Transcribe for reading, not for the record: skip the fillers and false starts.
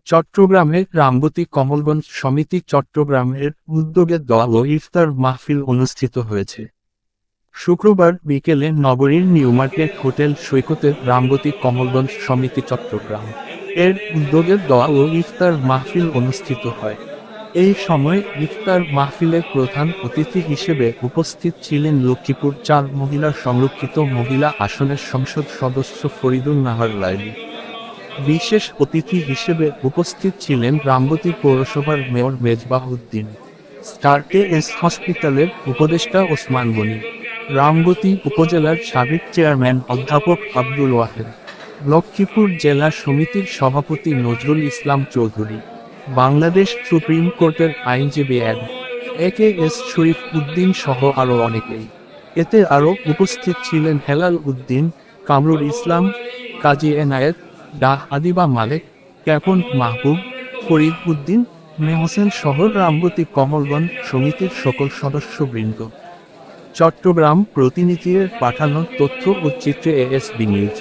চট্টগ্রামে রামবতী কমলগঞ্জ সমিতি চট্টগ্রামের উদ্যোগে দোয়া ও ইফতার মাহফিল অনুষ্ঠিত হয়েছে। শুক্রবার বিকেলে নগরীর নিউ মার্কেট হোটেল সৈকতে রামবতী কমলগঞ্জ সমিতি চট্টগ্রাম এর উদ্যোগে দোয়া ও ইফতার মাহফিল অনুষ্ঠিত হয়। এই সময় ইফতার মাহফিলে প্রধান অতিথি হিসেবে উপস্থিত ছিলেন লক্ষ্মীপুর ৪ মহিলা সংরক্ষিত মহিলা আসনের সংসদ সদস্য ফরিদুন নাহার লাইলি। বিশেষ অতিথি হিসেবে উপস্থিত ছিলেন রামবতী পৌরসভার mayor Mezbah Uddin, star S হসপিটালের উপদেষ্টা ওসমান গনি, রামবতী উপজেলার সাবেক চেয়ারম্যান অধ্যাপক আব্দুল ওয়াহেদ, লক্ষ্মীপুর জেলা সমিতির সভাপতি নজরুল ইসলাম চৌধুরী, বাংলাদেশ সুপ্রিম কোর্টের আইনজীবী এস শরীফ উদ্দিন সহ আরও অনেকেই। এতে আরও উপস্থিত ছিলেন হেলাল উদ্দিন, কামরুল ইসলাম, কাজী এনায়েত, ডাহ আদিবা মালেক, ক্যাপন মাহবুব, ফরিদ উদ্দিন, মেহসেন সহ রামবতী কমলগঞ্জ সমিতির সকল সদস্যবৃন্দ। চট্টগ্রাম প্রতিনিধির পাঠানো তথ্য ও চিত্রে ASB নিউজ।